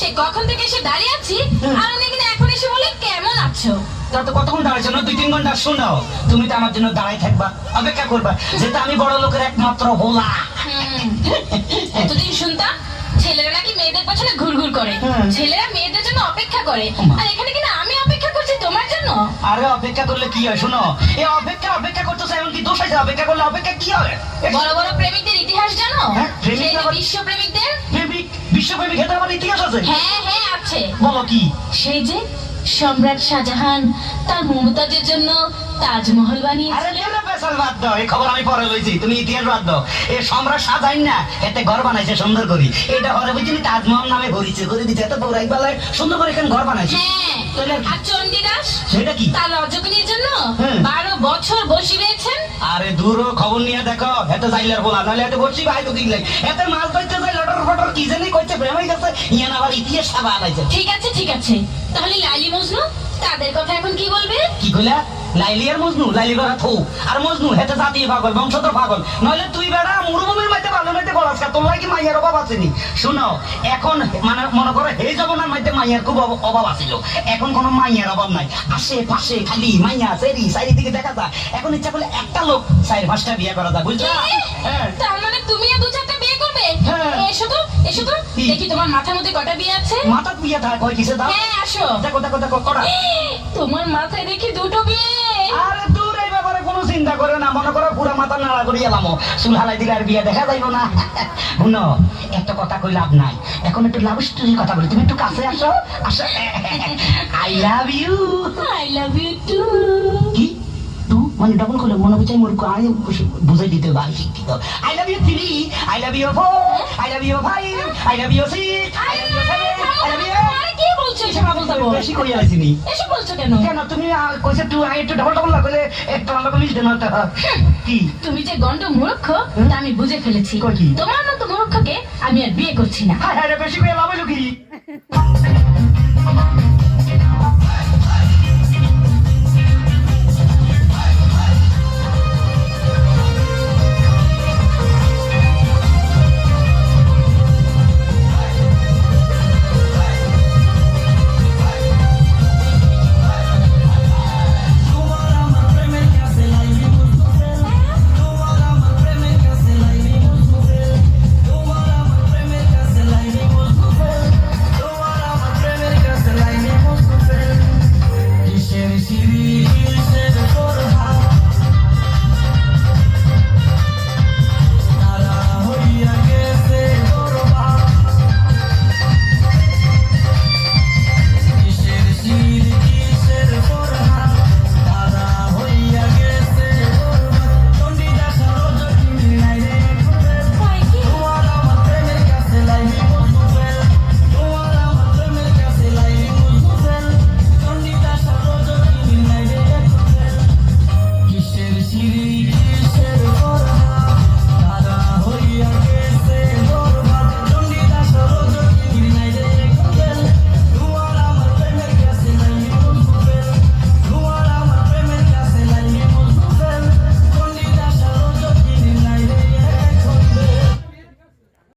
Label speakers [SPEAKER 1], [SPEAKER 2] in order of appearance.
[SPEAKER 1] সে কখন থেকে এসে দাঁড়িয়ে আছি আর উনি কিনা এখন এসে বলে কেমন আছো।
[SPEAKER 2] তা তো কতক্ষণ দাঁড়াইছো না? 2-3 ঘন্টা শোনাও। তুমি তো আমার জন্য দাঁড়াই থাকবা, অপেক্ষা করবা, যেটা আমি বড় লোকের একমাত্র হোলা।
[SPEAKER 1] এতদিন শুনতাম ছেলেরা নাকি মেয়েদের পেছনে ঘুরঘুর করে, ছেলেরা মেয়েদের জন্য অপেক্ষা করে, আর এখানে কিনা আমি অপেক্ষা করছি তোমার জন্য।
[SPEAKER 2] আরে অপেক্ষা করলে কি হয়? শোনো, এই অপেক্ষা করতেছে, এমন কি দোষ আছে? অপেক্ষা করলে অপেক্ষা কি হয়?
[SPEAKER 1] বড় বড় প্রেমিকদের ইতিহাস জানো?
[SPEAKER 2] হ্যাঁ, প্রেমিক
[SPEAKER 1] সেই যে
[SPEAKER 2] আবার-
[SPEAKER 1] বিশ্ব প্রেমিকদের।
[SPEAKER 2] প্রেমিক, বিশ্বপ্রেমিক, এটা আমার ইতিহাস আছে।
[SPEAKER 1] হ্যাঁ হ্যাঁ আছে।
[SPEAKER 2] বলো কি?
[SPEAKER 1] সেই যে সম্রাট শাহজাহান তার মমতাজের জন্য তাজমহল
[SPEAKER 2] আরে
[SPEAKER 1] বানিয়েছিলেন।
[SPEAKER 2] কেন পেছাল বাদ দাও, এই খবর আমি পরে লইছি, তুমি ইতিহাস বাদ দাও। এই সম্রাট শাহজাহান না এতে ঘর বানাইছে সুন্দর করে, এটা ঘরে বুঝছি তাজমহল নামে ভরিছে করে দিচ্ছে, এত বড় একবেলায় সুন্দর করে এখানে ঘর বানাইছে।
[SPEAKER 1] হ্যাঁ,
[SPEAKER 2] তাহলে
[SPEAKER 1] আর চণ্ডীদাস
[SPEAKER 2] সেটা কি?
[SPEAKER 1] তার রজকিনীর জন্য
[SPEAKER 2] হ্যাঁ।
[SPEAKER 1] 12 বছর বসি রয়েছেন।
[SPEAKER 2] আরে দূর হ, খবর নিয়ে দেখো, এত যাইলার বলা নাহলে এত বসি ভাই তো কিনলে এত মাছ ধরতে যাই লটর ফটর কি জানি কইছে, প্রেম হয়ে গেছে, ইয়ান আবার ইতিহাস সাবা আলাইছে।
[SPEAKER 1] ঠিক আছে ঠিক আছে, তাহলে লাইলি মজনু তাদের কথা এখন কি বলবে?
[SPEAKER 2] কি কইলা? লাইলি আর মজনু? লাইলি বেড়া থৌ, আর মজনু হেতে জাতীয় পাগল, বংশধর পাগল, নইলে তুই বেড়া মরুভূমির মধ্যে ভালো মধ্যে বলাস কা, তোর লাগি মাইয়ার অভাব আসেনি। শুনো, এখন মানে মনে করো হে জমানার মধ্যে মাইয়ার খুব অভাব আছিল, এখন কোনো মাইয়ার অভাব নাই, আশেপাশে খালি মাইয়া সেরি চারিদিকে দেখা যায়, এখন ইচ্ছা করলে একটা লোক 4-5টা বিয়ে করা যায়, বুঝছো? হ্যাঁ।
[SPEAKER 1] তার মানে তুমিও 2-4টা বিয়ে করবে?
[SPEAKER 2] হ্যাঁ।
[SPEAKER 1] এসো তো এসো তো,
[SPEAKER 2] কি?
[SPEAKER 1] দেখি তোমার মাথার মধ্যে কটা বিয়ে আছে।
[SPEAKER 2] মাথা বিয়ে থাক কয় কিসে দাও?
[SPEAKER 1] হ্যাঁ আসো।
[SPEAKER 2] দেখো দেখো দেখো কটা।
[SPEAKER 1] তোমার মাথায় দেখি 2টো বিয়ে।
[SPEAKER 2] আরে দূর, এই ব্যাপারে কোনো চিন্তা করে না, মনে করো পুরা মাথা নাড়া করে এলাম, চুল হালাই দিলে আর বিয়ে দেখা যাইব না। শুনো, একটা কথা কই লাভ নাই, এখন একটু লাভ স্টোরির কথা বলি, তুমি একটু কাছে আসো, আসো। I love you.
[SPEAKER 1] I love you too.
[SPEAKER 2] কি টু মানে ডবল করলে মনে হচ্ছে মূর্খ, আমি বুঝাই দিতে হবে, আমি শিক্ষিত। I love you 3, I love you 4, I love you 5, I love you 6, I love you 7, I love you.
[SPEAKER 1] আরে কি বলছো এসব আবল তাবল?
[SPEAKER 2] বেশি কই আইছিনি
[SPEAKER 1] এসব বলছো কেন?
[SPEAKER 2] কেন? তুমি কইছে টু, আই একটু ডবল ডবল লাগলে একটা লাগলে মিশ দেন একটা। কি?
[SPEAKER 1] তুমি যে গন্ড মূর্খ তা আমি বুঝে ফেলেছি।
[SPEAKER 2] কই কি?
[SPEAKER 1] তোমার মতো মূর্খকে আমি আর বিয়ে করছি না।
[SPEAKER 2] হায় হায় রে, বেশি কই লাভ হইলো কি?